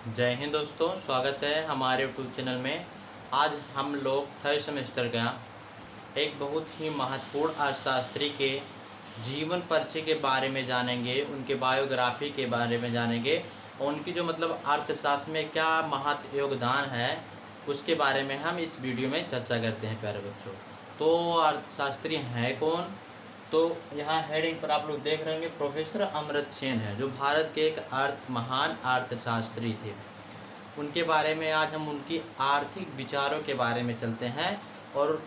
जय हिंद दोस्तों, स्वागत है हमारे यूट्यूब चैनल में। आज हम लोग थर्ड सेमेस्टर का एक बहुत ही महत्वपूर्ण अर्थशास्त्री के जीवन परिचय के बारे में जानेंगे, उनके बायोग्राफी के बारे में जानेंगे और उनकी जो अर्थशास्त्र में क्या महत्व योगदान है उसके बारे में हम इस वीडियो में चर्चा करते हैं प्यारे बच्चों। तो अर्थशास्त्री हैं कौन? तो यहाँ हेडिंग पर आप लोग देख रहे होंगे प्रोफेसर अमर्त्य सेन है, जो भारत के एक महान अर्थशास्त्री थे। उनके बारे में आज हम उनकी आर्थिक विचारों के बारे में चलते हैं और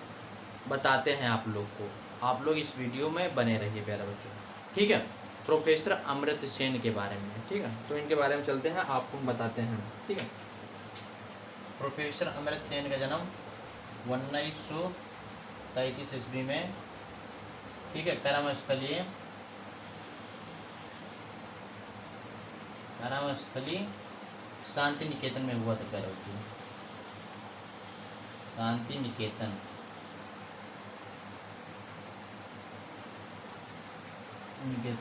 बताते हैं आप लोग को। आप लोग इस वीडियो में बने रहिए प्यारे बच्चों, ठीक है। प्रोफेसर अमर्त्य सेन के बारे में, ठीक है। तो इनके बारे में चलते हैं, आपको हम बताते हैं, ठीक है। प्रोफेसर अमर्त्य सेन का जन्म 1933 ईस्वी में, ठीक है, कर्मस्थली शांति निकेतन में हुआ था प्यारे बच्चों। शांति निकेतन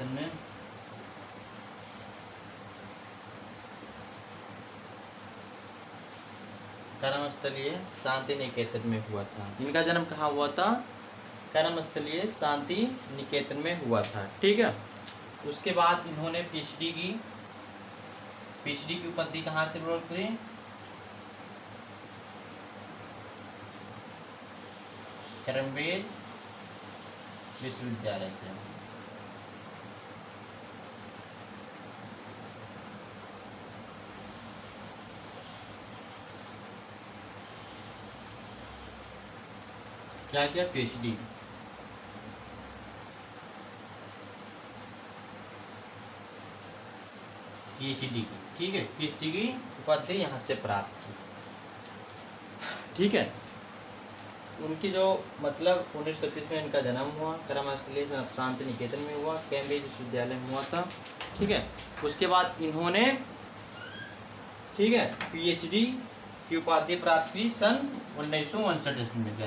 में कर्मस्थलीय शांति निकेतन में हुआ था। इनका जन्म कहाँ हुआ था? कर्मस्थलीय शांति निकेतन में हुआ था, ठीक है। उसके बाद इन्होंने पीएचडी की उपाधि कहाँ से प्राप्त करी? कैम्ब्रिज विश्वविद्यालय से। क्या किया? पीएचडी। पीएचडी की, ठीक है, पीएचडी की उपाधि यहाँ से प्राप्त की, ठीक है। उनकी जो 1933 में इनका जन्म हुआ, कर्मस्थली शांति निकेतन में हुआ, कैम्ब्रिज विश्वविद्यालय में हुआ था, ठीक है। उसके बाद इन्होंने, ठीक है, पीएचडी की उपाधि प्राप्त की सन 1959 ईस्वी में,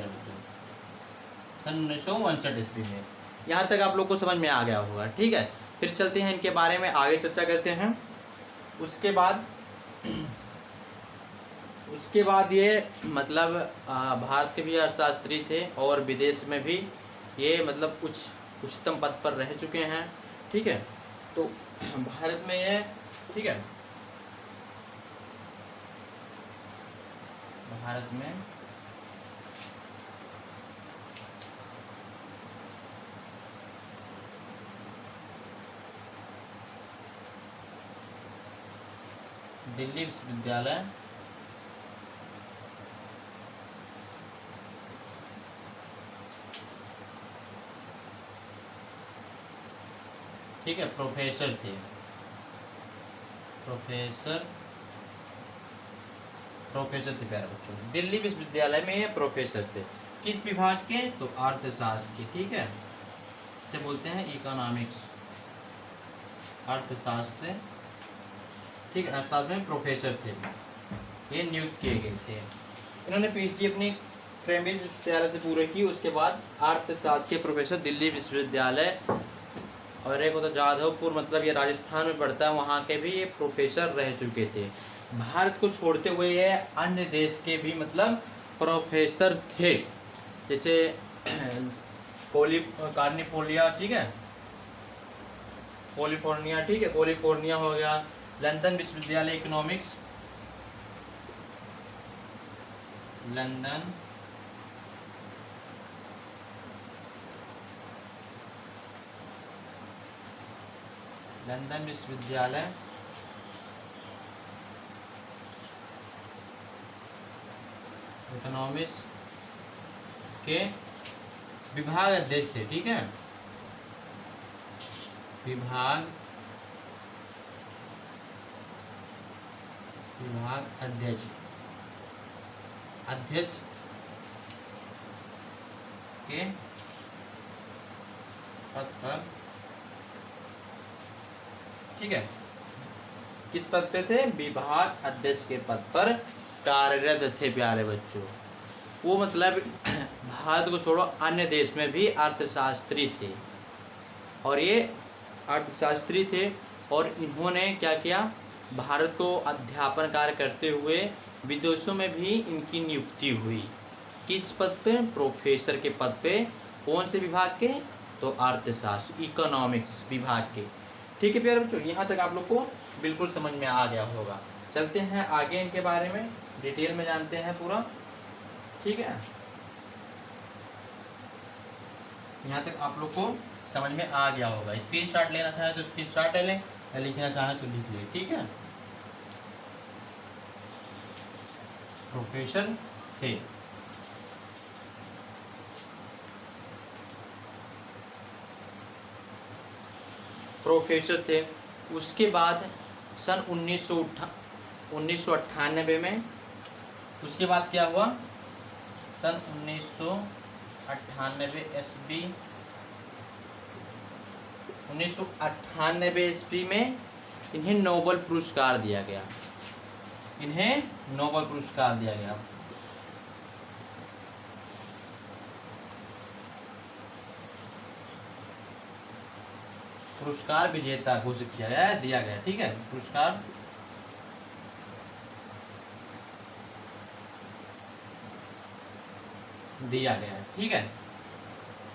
सन 1959 ईस्वी में। यहाँ तक आप लोग को समझ में आ गया होगा, ठीक है। फिर चलते हैं इनके बारे में आगे चर्चा करते हैं। उसके बाद ये भारत के भी अर्थशास्त्री थे और विदेश में भी ये उच्चतम पद पर रह चुके हैं, ठीक है। तो भारत में ये, ठीक है, भारत में दिल्ली विश्वविद्यालय, ठीक है, प्रोफेसर थे प्यारे बच्चों। दिल्ली विश्वविद्यालय में ये प्रोफेसर थे। किस विभाग के? तो अर्थशास्त्र के, ठीक है। इसे बोलते हैं इकोनॉमिक्स, अर्थशास्त्र, ठीक है। अर्थशास्त्र में प्रोफेसर थे, ये नियुक्त किए गए थे। इन्होंने पीएचडी अपनी कैम्ब्रिज विश्वविद्यालय से पूरी की। उसके बाद अर्थशास्त्र के प्रोफेसर दिल्ली विश्वविद्यालय और एक होता जाधवपुर, ये राजस्थान में पड़ता है, वहाँ के भी ये प्रोफेसर रह चुके थे। भारत को छोड़ते हुए ये अन्य देश के भी प्रोफेसर थे, जैसे कैलिफोर्निया, ठीक है, कैलिफोर्निया हो गया, लंदन विश्वविद्यालय इकोनॉमिक्स, लंदन विश्वविद्यालय इकोनॉमिक्स के विभाग अध्यक्ष थे, ठीक है, विभाग अध्यक्ष के पद पर, ठीक है। किस पद पे थे? विभाग अध्यक्ष के पद पर कार्यरत थे प्यारे बच्चों। वो भारत को छोड़ो अन्य देश में भी अर्थशास्त्री थे और ये अर्थशास्त्री थे और इन्होंने क्या किया? भारत को अध्यापन कार्य करते हुए विदेशों में भी इनकी नियुक्ति हुई। किस पद पे? प्रोफेसर के पद पे। कौन से विभाग के? तो अर्थशास्त्र, इकोनॉमिक्स विभाग के। ठीक है प्यारे बच्चों, यहाँ तक आप लोग को बिल्कुल समझ में आ गया होगा। चलते हैं आगे, इनके बारे में डिटेल में जानते हैं पूरा। ठीक है, यहाँ तक आप लोग को समझ में आ गया होगा। स्क्रीनशॉट लेना चाहे तो स्क्रीनशॉट ले लें, या लिखना चाहे तो लिख लें। ठीक है, प्रोफेसर थे। प्रोफेसर थे। उसके बाद सन 1998 में, उसके बाद क्या हुआ? सन 1998 ईस्वी 1998 ईस्वी में इन्हें नोबेल पुरस्कार दिया गया। इन्हें नोबेल पुरस्कार दिया गया। पुरस्कार विजेता घोषित किया गया, दिया गया। ठीक है, पुरस्कार दिया गया। ठीक है,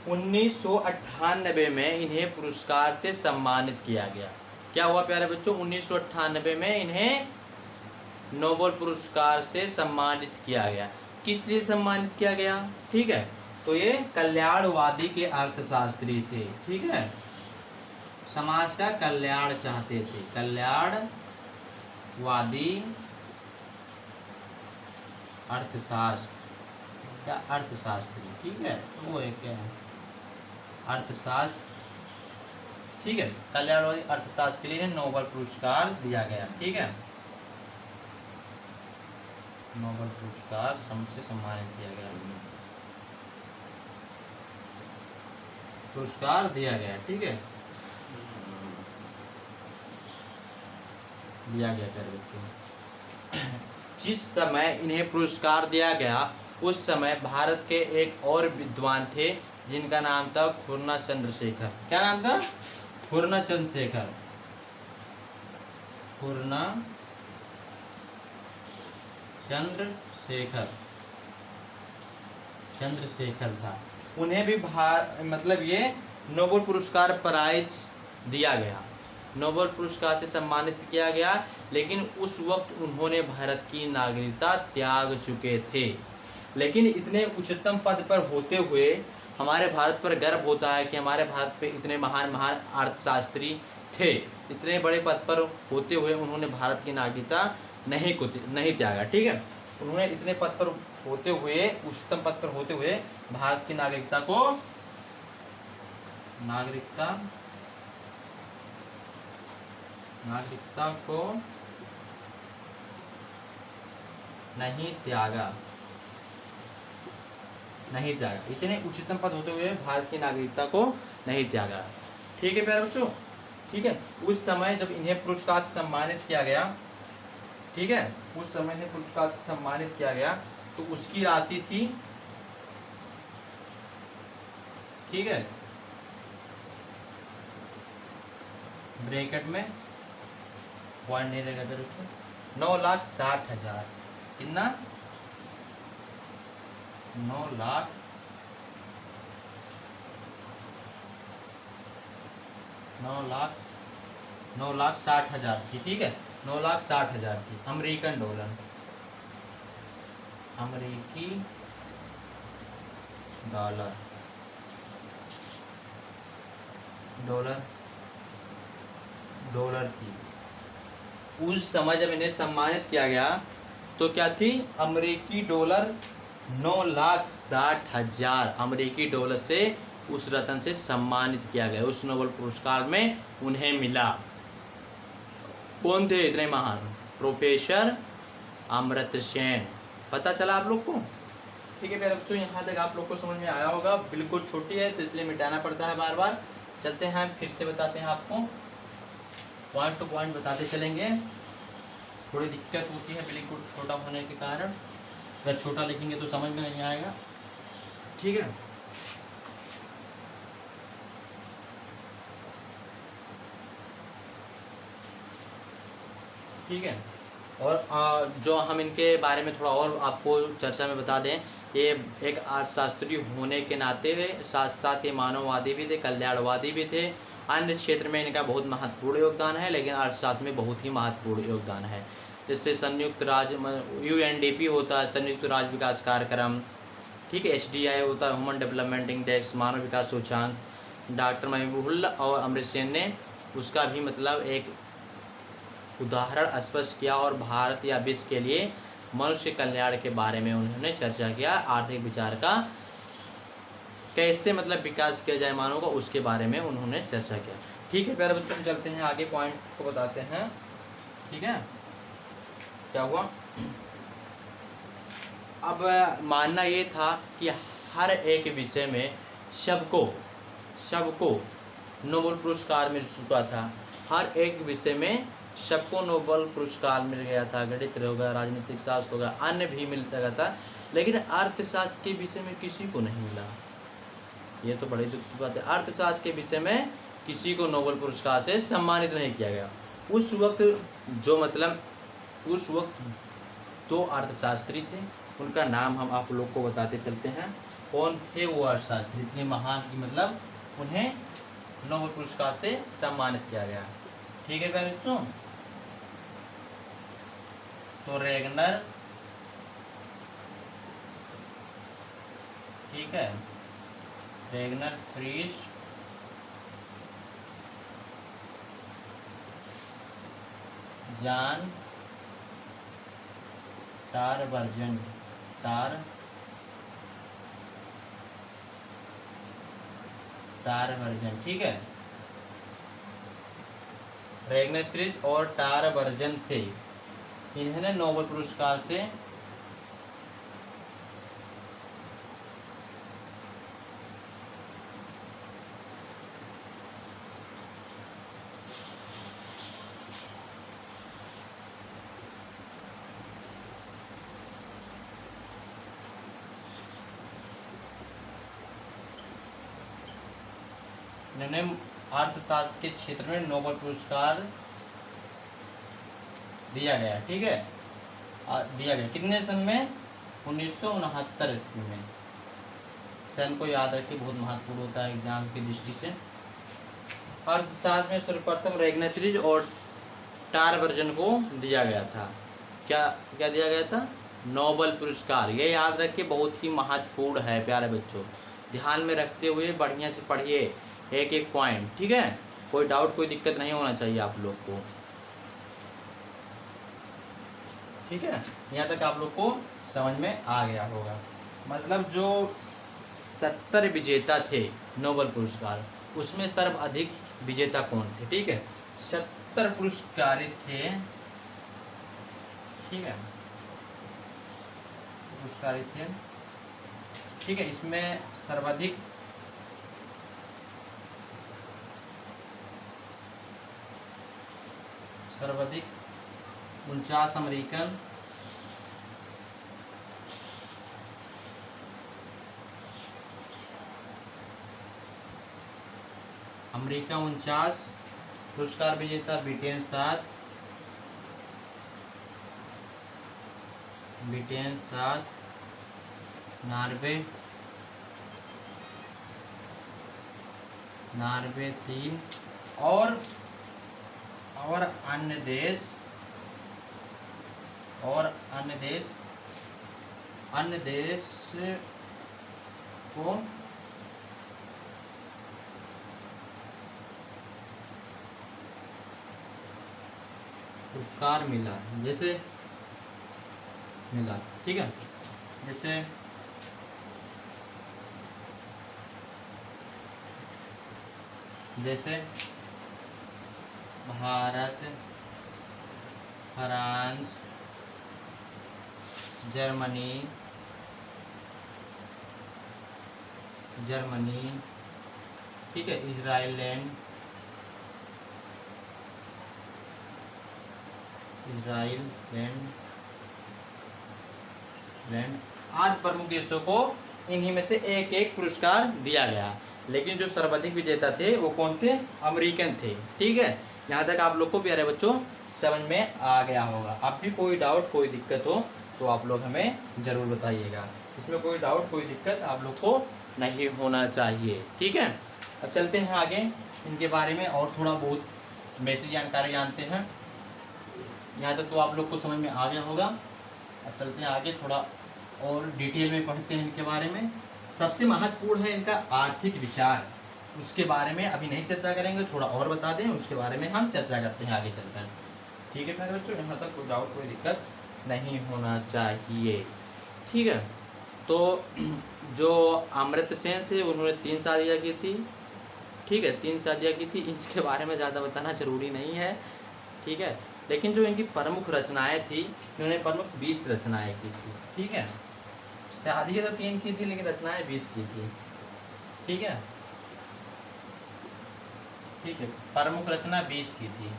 1998 में इन्हें पुरस्कार से सम्मानित किया गया। क्या हुआ प्यारे बच्चों? 1998 में इन्हें नोबेल पुरस्कार से सम्मानित किया गया। किस लिए सम्मानित किया गया? ठीक है, तो ये कल्याणवादी के अर्थशास्त्री थे। ठीक है, समाज का कल्याण चाहते थे, कल्याणवादी अर्थशास्त्र या अर्थशास्त्री। ठीक है, तो वो एक क्या है? अर्थशास्त्र। ठीक है, कल्याणवादी अर्थशास्त्र के लिए नोबेल पुरस्कार दिया गया। ठीक है, नोबेल पुरस्कार से सम्मानित किया गया, पुरस्कार दिया गया। ठीक है, दिया गया प्यारे बच्चों। जिस समय इन्हें पुरस्कार दिया गया उस समय भारत के एक और विद्वान थे जिनका नाम था खुरना चंद्रशेखर। क्या नाम था? खुरना चंद्रशेखर। खुरना चंद्रशेखर, चंद्रशेखर था। उन्हें भी मतलब ये नोबेल पुरस्कार प्राइज दिया गया, नोबेल पुरस्कार से सम्मानित किया गया। लेकिन उस वक्त उन्होंने भारत की नागरिकता त्याग चुके थे। लेकिन इतने उच्चतम पद पर होते हुए हमारे भारत पर गर्व होता है कि हमारे भारत पे इतने महान महान अर्थशास्त्री थे। इतने बड़े पद पर होते हुए उन्होंने भारत की नागरिकता नहीं त्यागा। ठीक है, उन्होंने इतने पद पर होते हुए, उच्चतम पद पर होते हुए भारत की नागरिकता को नहीं त्यागा। इतने उच्चतम पद होते हुए भारत की नागरिकता को नहीं त्यागा। ठीक है प्यारे बच्चों, ठीक है। उस समय जब इन्हें पुरस्कार से सम्मानित किया गया, ठीक है, उस समय इन्हें पुरस्कार से सम्मानित किया गया तो उसकी राशि थी, ठीक है, ब्रैकेट में पॉइंट नहीं रहेगा मेरे को, 9,60,000। कितना? 9,60,000 थी। ठीक है, 9,60,000 थी अमेरिकन डॉलर, अमेरिकी डॉलर थी। उस समय जब इन्हें सम्मानित किया गया तो क्या थी? अमेरिकी डॉलर 9,60,000 अमेरिकी डॉलर से उस रत्न से सम्मानित किया गया। उस नोबेल पुरस्कार में उन्हें मिला। कौन थे इतने महान? प्रोफेसर अमर्त्य सेन। पता चला आप लोग को? ठीक है प्यारे बच्चों, यहाँ तक आप लोग को समझ में आया होगा। बिल्कुल छोटी है तो इसलिए मिटाना पड़ता है बार बार। चलते हैं, फिर से बताते हैं आपको, पॉइंट टू पॉइंट बताते चलेंगे। थोड़ी दिक्कत होती है बिल्कुल छोटा होने के कारण, अगर छोटा लिखेंगे तो समझ में नहीं आएगा। ठीक है, ठीक है। और जो हम इनके बारे में थोड़ा और आपको चर्चा में बता दें, ये एक अर्थशास्त्री होने के नाते साथ साथ ये मानववादी भी थे, कल्याणवादी भी थे। अन्य क्षेत्र में इनका बहुत महत्वपूर्ण योगदान है, लेकिन अर्थशास्त्र में बहुत ही महत्वपूर्ण योगदान है। जिससे संयुक्त राज्य UNDP होता है, संयुक्त राज्य विकास कार्यक्रम, ठीक है, HDI होता है, ह्यूमन डेवलपमेंट इंडेक्स, मानव विकास सूचांक। डॉक्टर महबूबुल्लाह और अमृत सेन ने उसका भी मतलब एक उदाहरण स्पष्ट किया और भारत या विश्व के लिए मनुष्य कल्याण के बारे में उन्होंने चर्चा किया। आर्थिक विचार का कैसे मतलब विकास किया जाए मानव का, उसके बारे में उन्होंने चर्चा किया। ठीक है प्यारे बच्चों, चलते हैं आगे, पॉइंट को बताते हैं। ठीक है, क्या हुआ, अब मानना ये था कि हर एक विषय में सबको नोबेल पुरस्कार मिल चुका था। हर एक विषय में सबको नोबेल पुरस्कार मिल गया था। गणित हो गया, राजनीतिक शास्त्र हो गया, अन्य भी मिल गया था, लेकिन अर्थशास्त्र के विषय में किसी को नहीं मिला। ये तो बड़ी दुख की बात है। अर्थशास्त्र के विषय में किसी को नोबेल पुरस्कार से सम्मानित नहीं किया गया। उस वक्त दो अर्थशास्त्री थे, उनका नाम हम आप लोग को बताते चलते हैं। कौन थे वो अर्थशास्त्री, इतने महान की मतलब उन्हें नोबेल पुरस्कार से सम्मानित किया गया। ठीक है प्यारे बच्चों, तो रेगनर, ठीक है, रेगनर, फ्रीस, जॉन टारवर्जन, ठीक है, रेगनर फ्रीस और टारवर्जन थे। इन्होंने नोबेल पुरस्कार से इन्होंने अर्थशास्त्र के क्षेत्र में नोबेल पुरस्कार दिया गया। ठीक है, दिया गया कितने सन में, 1969 ईस्वी में। सन को याद रखिए, बहुत महत्वपूर्ण होता है एग्जाम की दृष्टि से। अर्थशास्त्र में सर्वप्रथम रेगनर फ्रीस और टारवर्जन को दिया गया था। क्या क्या दिया गया था, नोबेल पुरस्कार। ये याद रखिए, बहुत ही महत्वपूर्ण है प्यारे बच्चों, ध्यान में रखते हुए बढ़िया से पढ़िए एक एक पॉइंट। ठीक है, कोई डाउट कोई दिक्कत नहीं होना चाहिए आप लोग को। ठीक है, यहाँ तक आप लोग को समझ में आ गया होगा। मतलब जो 70 विजेता थे नोबेल पुरस्कार, उसमें सर्वाधिक विजेता कौन थे। ठीक है, 70 पुरस्कारित थे। ठीक है, पुरस्कारित थे। ठीक है, इसमें सर्वाधिक सर्वाधिक 49 अमेरिकन, अमेरिका 49 पुरस्कार विजेता, ब्रिटेन 7, नार्वे 3 और अन्य देश को पुरस्कार मिला, जैसे मिला। ठीक है, जैसे भारत, फ्रांस, जर्मनी, ठीक है, इजराइल लैंड, आदि प्रमुख देशों को इन्हीं में से एक एक पुरस्कार दिया गया। लेकिन जो सर्वाधिक विजेता थे वो कौन थे, अमेरिकन थे। ठीक है, यहाँ तक आप लोग को प्यारे बच्चों समझ में आ गया होगा। अब भी कोई डाउट कोई दिक्कत हो तो आप लोग हमें ज़रूर बताइएगा। इसमें कोई डाउट कोई दिक्कत आप लोग को नहीं होना चाहिए, ठीक है। अब चलते हैं आगे इनके बारे में और थोड़ा बहुत बेसिक जानकारी जानते हैं। यहाँ तक तो आप लोग को समझ में आ गया होगा। अब चलते हैं आगे, थोड़ा और डिटेल में पढ़ते हैं इनके बारे में। सबसे महत्वपूर्ण है इनका आर्थिक विचार, उसके बारे में अभी नहीं चर्चा करेंगे, थोड़ा और बता दें, उसके बारे में हम चर्चा करते हैं आगे चलकर, ठीक है प्यारे बच्चों। यहाँ तक कोई डाउट कोई दिक्कत नहीं होना चाहिए, ठीक है। तो जो अमृत सेन से उन्होंने 3 शादियाँ की थी, ठीक है, 3 शादियाँ की थी। इसके बारे में ज़्यादा बताना ज़रूरी नहीं है, ठीक है। लेकिन जो इनकी प्रमुख रचनाएं थी, इन्होंने प्रमुख 20 रचनाएं की थी, ठीक है। शादियाँ तो 3 की थी लेकिन रचनाएं 20 की थी, ठीक है, ठीक है। प्रमुख रचना 20 की थी।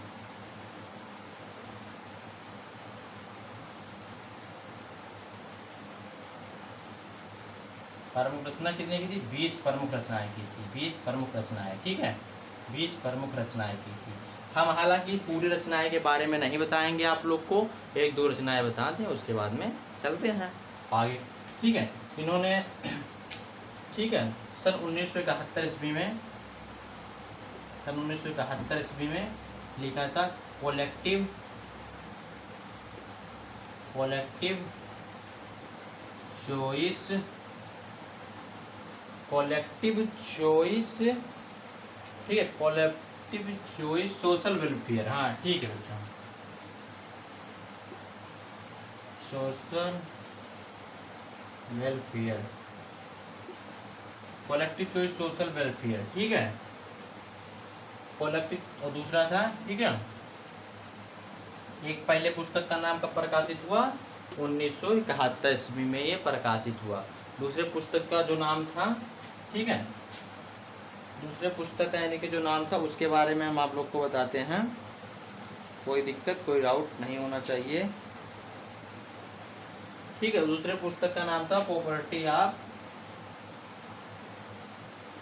प्रमुख रचना कितने की थी? 20 प्रमुख रचनाएं की थी, 20 प्रमुख रचनाएं, ठीक है, 20 प्रमुख रचनाएं की थी। हम हालांकि पूरी रचनाएं के बारे में नहीं बताएंगे आप लोग को, 1-2 रचनाएं बता दें, उसके बाद में चलते हैं आगे, ठीक है। इन्होंने, ठीक है, सन 1971 ईस्वी में, सन 1971 ईस्वी में लिखा था कलेक्टिव चॉइस, कलेक्टिव चॉइस, ठीक है, कलेक्टिव चॉइस सोशल वेलफेयर, हाँ ठीक है बच्चों, social welfare, collective choice social welfare, ठीक है, कलेक्टिव। और दूसरा था, ठीक है, एक पहले पुस्तक का नाम कब प्रकाशित हुआ? 1971 ईस्वी में ये प्रकाशित हुआ। दूसरे पुस्तक का जो नाम था, ठीक है, दूसरे पुस्तक का यानी कि जो नाम था उसके बारे में हम आप लोग को बताते हैं, कोई दिक्कत कोई डाउट नहीं होना चाहिए, ठीक है। दूसरे पुस्तक का नाम था प्रॉपर्टी ऑफ,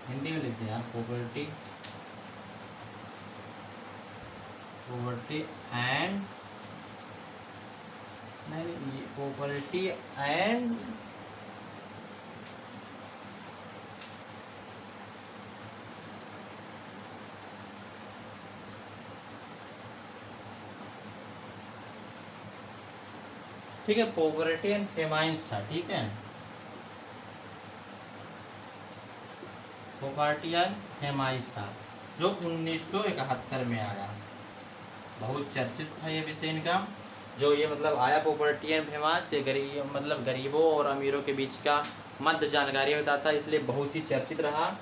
हिंदी में लिखते हैं प्रॉपर्टी एंड, नहीं, प्रॉपर्टी एंड, ठीक है, पॉवर्टी एंड फेमाइंस था, ठीक है, पॉवर्टी एंड फेमाइंस था, जो 1971 में आया। बहुत चर्चित था ये विषय इनका, जो ये मतलब आया पॉवर्टी एंड फेमाइंस से, गरीब मतलब गरीबों और अमीरों के बीच का मध्य जानकारी बताता, इसलिए बहुत ही चर्चित रहा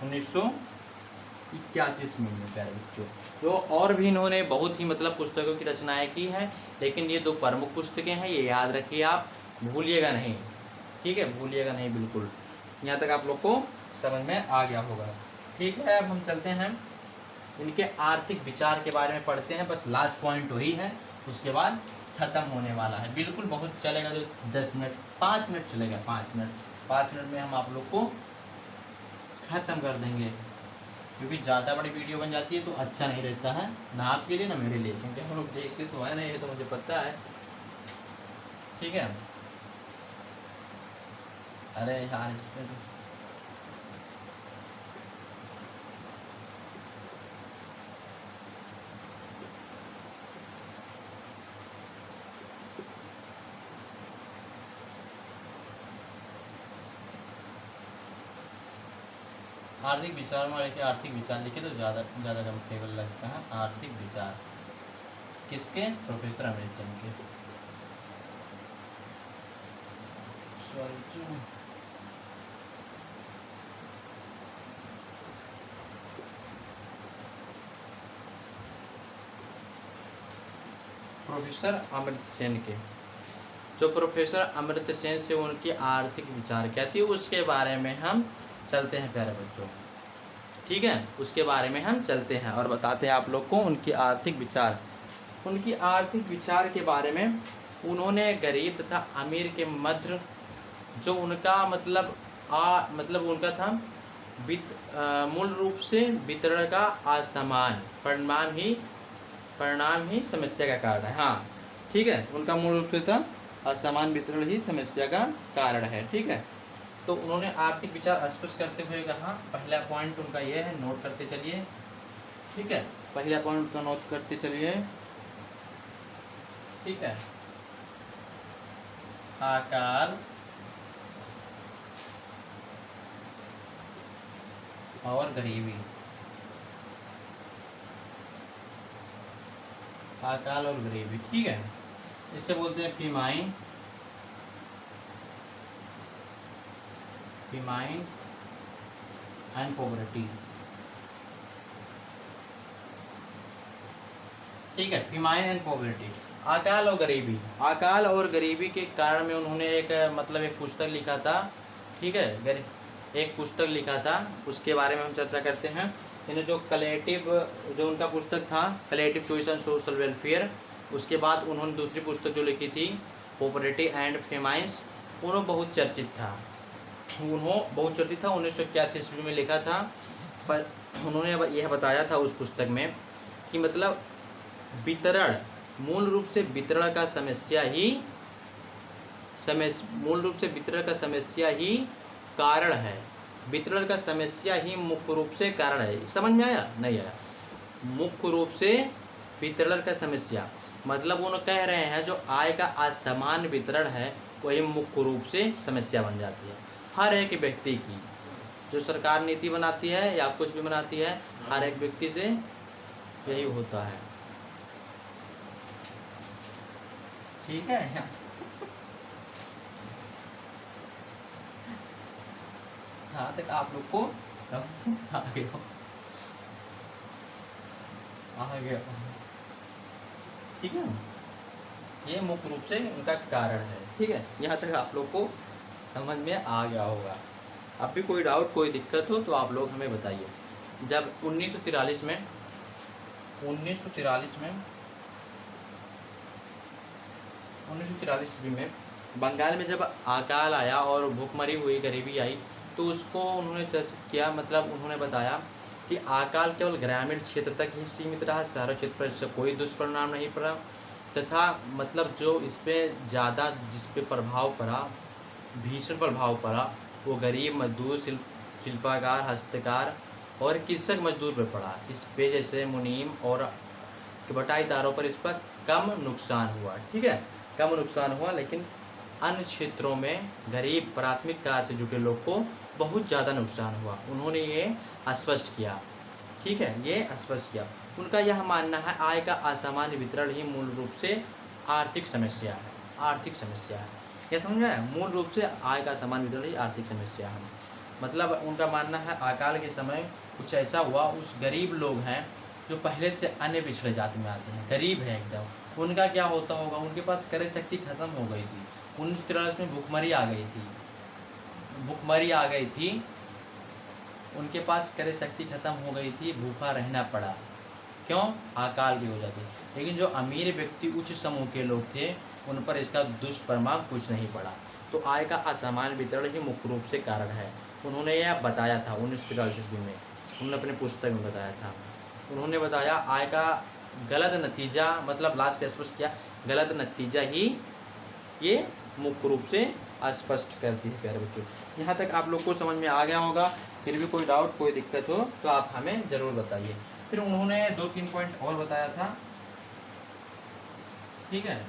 1981 ईस्वी में प्यारे बच्चों। तो और भी इन्होंने बहुत ही मतलब पुस्तकों की रचनाएं की हैं, लेकिन ये 2 प्रमुख पुस्तकें हैं, ये याद रखिए आप, भूलिएगा नहीं, ठीक है, भूलिएगा नहीं बिल्कुल। यहाँ तक आप लोग को समझ में आ गया होगा, ठीक है। अब हम चलते हैं इनके आर्थिक विचार के बारे में पढ़ते हैं, बस लास्ट पॉइंट वही है, उसके बाद खत्म होने वाला है, बिल्कुल बहुत चलेगा, जो 10 मिनट 5 मिनट चलेगा, 5 मिनट में हम आप लोग को ख़त्म कर देंगे, क्योंकि ज़्यादा बड़ी वीडियो बन जाती है तो अच्छा नहीं रहता है, ना आपके लिए ना मेरे लिए, क्योंकि हम लोग देखते तो है नहीं, ये तो मुझे पता है, ठीक है। अरे यार इसमें तो आर्थिक विचार में लिखे, आर्थिक विचार लिखे तो ज़्यादा कंफर्टेबल लगता है। आर्थिक विचार किसके? प्रोफेसर अमृत सेन के। प्रोफेसर अमृत सेन के, जो प्रोफेसर अमृत सेन से उनकी आर्थिक विचार क्या थी उसके बारे में हम चलते हैं प्यारे बच्चों, ठीक है, उसके बारे में हम चलते हैं और बताते हैं आप लोग को उनकी आर्थिक विचार। उनकी आर्थिक विचार के बारे में, उन्होंने गरीब तथा अमीर के मध्य जो उनका मतलब उनका था मूल रूप से वितरण का असमान परिणाम ही परिणाम ही समस्या का कारण है। हाँ ठीक है, उनका मूल रूप से था असमान वितरण ही समस्या का कारण है। ठीक है, तो उन्होंने आर्थिक विचार स्पष्ट करते हुए कहा, पहला पॉइंट उनका यह है, नोट करते चलिए। ठीक है, पहला पॉइंट उनका नोट करते चलिए। ठीक है, अकाल और गरीबी, अकाल और गरीबी। ठीक है, इससे बोलते हैं फीमाइन, फीमाइन एंड पॉवर्टी। ठीक है, फीमाइन एंड पॉवर्टी, अकाल और गरीबी। अकाल और गरीबी के कारण में उन्होंने एक मतलब एक पुस्तक लिखा था। ठीक है, एक पुस्तक लिखा था, उसके बारे में हम चर्चा करते हैं। इन्हें जो कलेक्टिव, जो उनका पुस्तक था collective choice and social welfare, उसके बाद उन्होंने दूसरी पुस्तक जो लिखी थी पॉवर्टी एंड फेमाइंस, उन्होंने बहुत चर्चित था। उन्होंने बहुत चर्चित था, 1981 ईस्वी में लिखा था। पर उन्होंने यह बताया था उस पुस्तक में कि मतलब वितरण, मूल रूप से वितरण का समस्या ही मूल रूप से वितरण का समस्या ही कारण है। वितरण का समस्या ही मुख्य रूप से कारण है। समझ में आया? नहीं आया? मुख्य रूप से वितरण का समस्या मतलब वो कह रहे हैं जो आय का असमान वितरण है वही मुख्य रूप से समस्या बन जाती है हर एक व्यक्ति की। जो सरकार नीति बनाती है या कुछ भी बनाती है, हर एक व्यक्ति से यही होता है। ठीक है, हाँ तक आप लोग को आ गया। ठीक है, ये मुख्य रूप से उनका कारण है। ठीक है, यहाँ तक आप लोग को समझ में आ गया होगा। अब भी कोई डाउट, कोई दिक्कत हो तो आप लोग हमें बताइए। जब 1943 में 1943 ईस्वी में बंगाल में जब अकाल आया और भूखमरी हुई, गरीबी आई, तो उसको उन्होंने चर्चित किया। मतलब उन्होंने बताया कि अकाल केवल ग्रामीण क्षेत्र तक ही सीमित रहा, शहरी क्षेत्र पर इससे कोई दुष्परिणाम नहीं पड़ा, तथा मतलब जो इस पर ज़्यादा जिस पे प्रभाव पड़ा, भीषण प्रभाव पड़ा, वो गरीब मजदूर, शिल्पकार, हस्तकार और कृषक मजदूर पर पड़ा। इस पे जैसे मुनीम और बटाईदारों पर इस पर कम नुकसान हुआ। ठीक है, कम नुकसान हुआ, लेकिन अन्य क्षेत्रों में गरीब प्राथमिक कार्य से जुटे लोग को बहुत ज़्यादा नुकसान हुआ। उन्होंने ये स्पष्ट किया। ठीक है, ये स्पष्ट किया। उनका यह मानना है आय का असामान्य वितरण ही मूल रूप से आर्थिक समस्या है। आर्थिक समस्या है, क्या समझ में आया? मूल रूप से आय का असमान वितरण ही आर्थिक समस्या है। मतलब उनका मानना है अकाल के समय कुछ ऐसा हुआ, उस गरीब लोग हैं जो पहले से अन्य पिछड़े जाति में आते हैं, गरीब है एकदम, उनका क्या होता होगा, उनके पास क्रय शक्ति खत्म हो गई थी। 1943 में भूखमरी आ गई थी, भूखमरी आ गई थी, उनके पास क्रय शक्ति खत्म हो गई थी, भूखा रहना पड़ा। क्यों? अकाल की वजह से। लेकिन जो अमीर व्यक्ति, उच्च समूह के लोग थे, उन पर इसका दुष्परिणाम कुछ नहीं पड़ा। तो आय का असमान वितरण ही मुख्य रूप से कारण है। उन्होंने यह बताया था 1943 ईस्वी में, उन्होंने अपने पुस्तक में बताया था। उन्होंने बताया आय का गलत नतीजा, मतलब लास्ट पे स्पष्ट किया, गलत नतीजा ही ये मुख्य रूप से स्पष्ट करती है। प्यारे बच्चों, यहाँ तक आप लोग को समझ में आ गया होगा। फिर भी कोई डाउट, कोई दिक्कत हो तो आप हमें ज़रूर बताइए। फिर उन्होंने 2-3 पॉइंट और बताया था। ठीक है,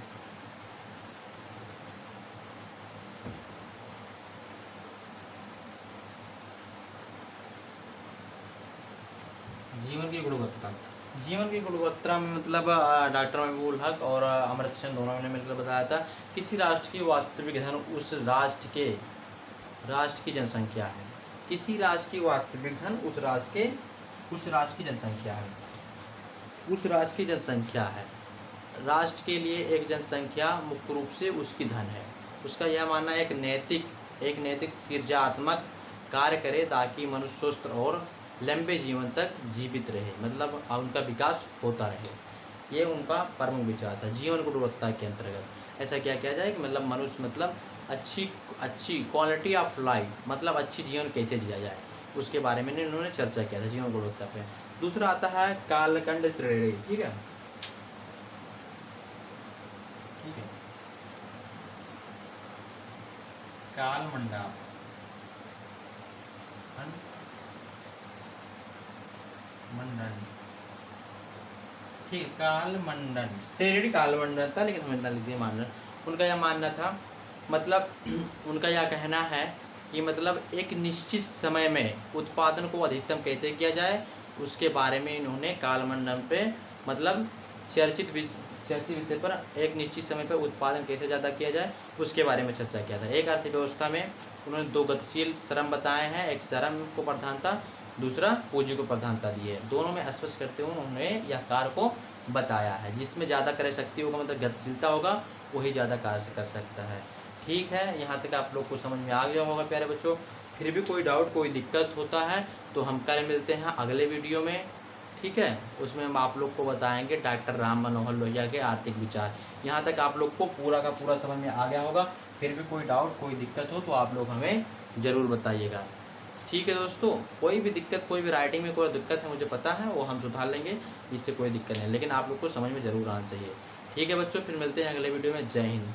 जीवन की गुणवत्ता। जीवन की गुणवत्ता में मतलब डॉक्टर महबूब हक और अमृत सिंह दोनों ने मिलकर बताया था, किसी राष्ट्र की वास्तविक धन उस राष्ट्र की जनसंख्या है। किसी राष्ट्र की वास्तविक धन उस राष्ट्र की जनसंख्या है। उस राष्ट्र की जनसंख्या है। राष्ट्र के लिए एक जनसंख्या मुख्य रूप से उसकी धन है। उसका यह मानना एक नैतिक सृजनात्मक कार्य करे ताकि मनुष्य स्वस्थ और लंबे जीवन तक जीवित रहे, मतलब उनका विकास होता रहे। ये उनका प्रमुख विचार था जीवन गुणवत्ता के अंतर्गत। ऐसा क्या किया जाए कि मतलब मनुष्य, मतलब अच्छी क्वालिटी ऑफ लाइफ, मतलब अच्छी जीवन कैसे जिया जाए, उसके बारे में इन्होंने चर्चा किया था, जीवन गुणवत्ता पे। दूसरा आता है कालखंड श्रेणी। ठीक है, ठीक है। कालमंडल, मंडल, ठीक है। कालमंडल थ्योरी कालमंडल था, लेकिन हमें लिख दिया मंडल। उनका यह मानना था, मतलब उनका यह कहना है कि मतलब एक निश्चित समय में उत्पादन को अधिकतम कैसे किया जाए, उसके बारे में इन्होंने कालमंडल पे मतलब चर्चित विषय पर एक निश्चित समय पर उत्पादन कैसे ज़्यादा किया जाए उसके बारे में चर्चा किया था। एक अर्थव्यवस्था में उन्होंने दो गतिशील श्रम बताए हैं, एक श्रम को प्रधानता, दूसरा पूंजी को प्रधानता दी है। दोनों में स्पष्ट करते हुए उन्होंने यह कार्य को बताया है। जिसमें ज़्यादा क्रय शक्ति होगा, मतलब गतिशीलता होगा, वही ज़्यादा कार्य कर सकता है। ठीक है, यहाँ तक आप लोग को समझ में आ गया होगा प्यारे बच्चों। फिर भी कोई डाउट, कोई दिक्कत होता है तो हम कल मिलते हैं अगले वीडियो में। ठीक है, उसमें हम आप लोग को बताएंगे डॉक्टर राम मनोहर लोहिया के आर्थिक विचार। यहाँ तक आप लोग को पूरा का पूरा समझ में आ गया होगा। फिर भी कोई डाउट, कोई दिक्कत हो तो आप लोग हमें ज़रूर बताइएगा। ठीक है दोस्तों, कोई भी दिक्कत, कोई भी राइटिंग में कोई दिक्कत है मुझे पता है, वो हम सुधार लेंगे, इससे कोई दिक्कत नहीं, लेकिन आप लोग को समझ में ज़रूर आना चाहिए। ठीक है बच्चों, फिर मिलते हैं अगले वीडियो में। जय हिंद।